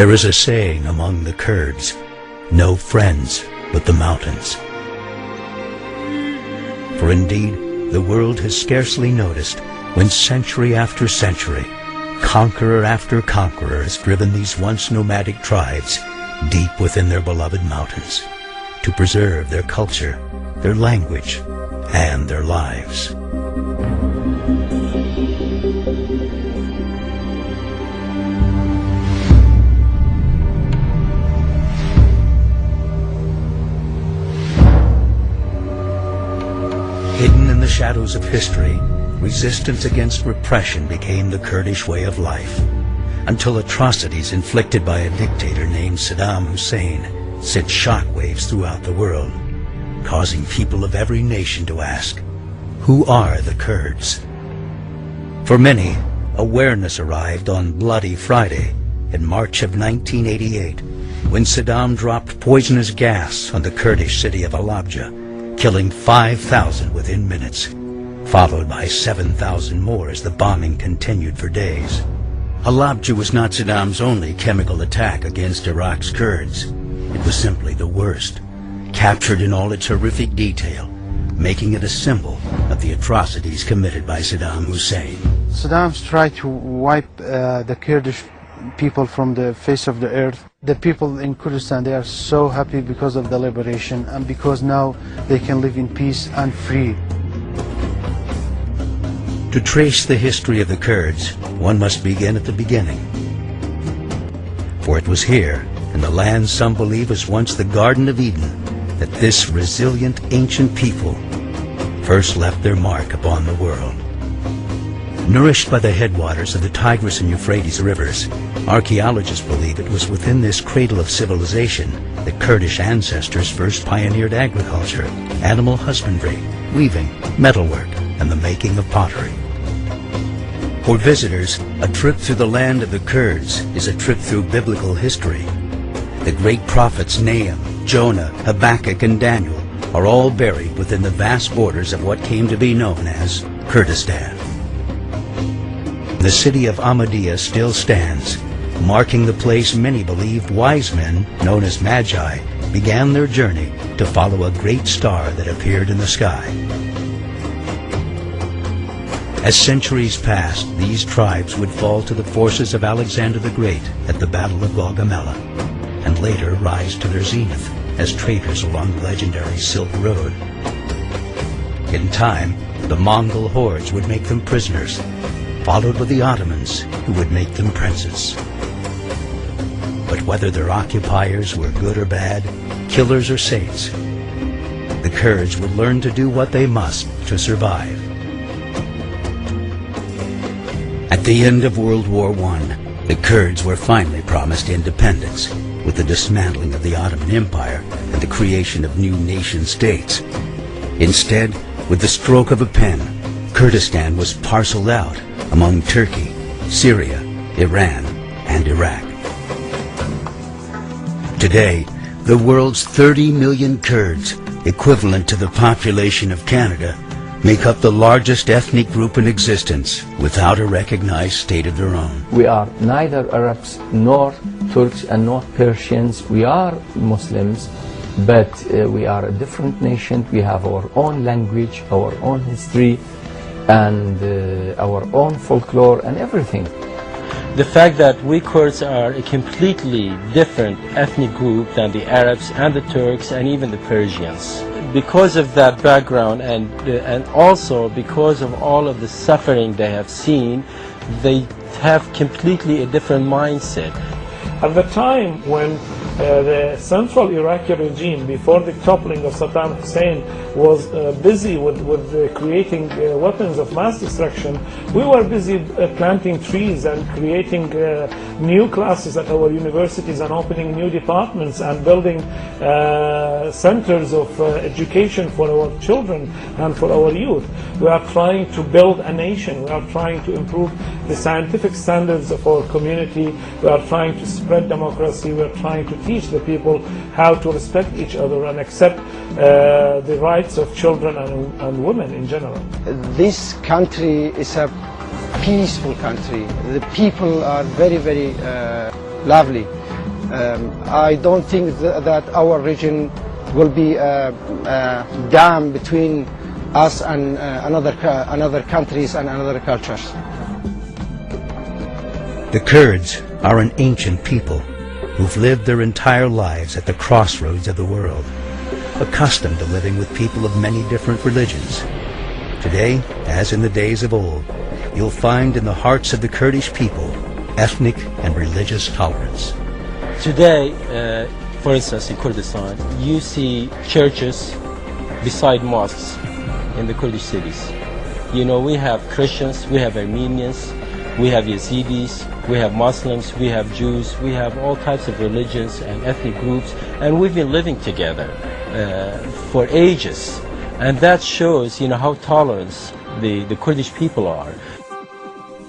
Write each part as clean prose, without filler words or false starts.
There is a saying among the Kurds, no friends but the mountains. For indeed, the world has scarcely noticed when century after century, conqueror after conqueror has driven these once nomadic tribes deep within their beloved mountains to preserve their culture, their language, and their lives. Hidden in the shadows of history, resistance against repression became the Kurdish way of life, until atrocities inflicted by a dictator named Saddam Hussein sent shockwaves throughout the world, causing people of every nation to ask, who are the Kurds? For many, awareness arrived on Bloody Friday in March of 1988, when Saddam dropped poisonous gas on the Kurdish city of Halabja, killing 5,000 within minutes, followed by 7,000 more as the bombing continued for days. Halabja was not Saddam's only chemical attack against Iraq's Kurds. It was simply the worst, captured in all its horrific detail, making it a symbol of the atrocities committed by Saddam Hussein. Saddam's tried to wipe the Kurdish people from the face of the earth. The people in Kurdistan, they are so happy because of the liberation and because now they can live in peace and free. To trace the history of the Kurds, one must begin at the beginning. For it was here, in the land some believe was once the Garden of Eden, that this resilient ancient people first left their mark upon the world. Nourished by the headwaters of the Tigris and Euphrates rivers, archaeologists believe it was within this cradle of civilization that Kurdish ancestors first pioneered agriculture, animal husbandry, weaving, metalwork, and the making of pottery. For visitors, a trip through the land of the Kurds is a trip through biblical history. The great prophets Nahum, Jonah, Habakkuk, and Daniel are all buried within the vast borders of what came to be known as Kurdistan. The city of Ahmadiyya still stands, marking the place many believed wise men, known as Magi, began their journey to follow a great star that appeared in the sky. As centuries passed, these tribes would fall to the forces of Alexander the Great at the Battle of Gaugamela, and later rise to their zenith as traders along the legendary Silk Road. In time, the Mongol hordes would make them prisoners, followed by the Ottomans, who would make them princes. But whether their occupiers were good or bad, killers or saints, the Kurds would learn to do what they must to survive. At the end of World War I, the Kurds were finally promised independence, with the dismantling of the Ottoman Empire and the creation of new nation-states. Instead, with the stroke of a pen, Kurdistan was parceled out among Turkey, Syria, Iran, and Iraq. Today, the world's 30 million Kurds, equivalent to the population of Canada, make up the largest ethnic group in existence without a recognized state of their own. We are neither Arabs nor Turks and not Persians. We are Muslims, but we are a different nation. We have our own language, our own history, and our own folklore and everything. The fact that we Kurds are a completely different ethnic group than the Arabs and the Turks and even the Persians. Because of that background and also because of all of the suffering they have seen, they have completely a different mindset. At the time when the central Iraqi regime, before the toppling of Saddam Hussein, was busy with creating weapons of mass destruction, we were busy planting trees and creating new classes at our universities and opening new departments and building centers of education for our children and for our youth. We are trying to build a nation. We are trying to improve the scientific standards of our community. We are trying to spread democracy. We are trying to teach the people how to respect each other and accept the rights of children and women in general. This country is a peaceful country. The people are very, very lovely. I don't think that our region will be a dam between us and another countries and another cultures. The Kurds are an ancient people who've lived their entire lives at the crossroads of the world, accustomed to living with people of many different religions. Today, as in the days of old, you'll find in the hearts of the Kurdish people ethnic and religious tolerance. Today, for instance, in Kurdistan, you see churches beside mosques in the Kurdish cities. You know, we have Christians, we have Armenians, we have Yazidis, we have Muslims, we have Jews, we have all types of religions and ethnic groups, and we've been living together for ages. And that shows, you know, how tolerant the Kurdish people are.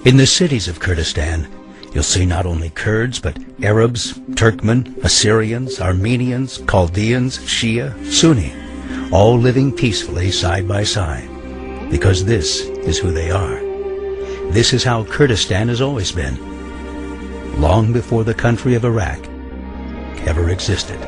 In the cities of Kurdistan, you'll see not only Kurds, but Arabs, Turkmen, Assyrians, Armenians, Chaldeans, Shia, Sunni, all living peacefully side by side, because this is who they are. This is how Kurdistan has always been, long before the country of Iraq ever existed.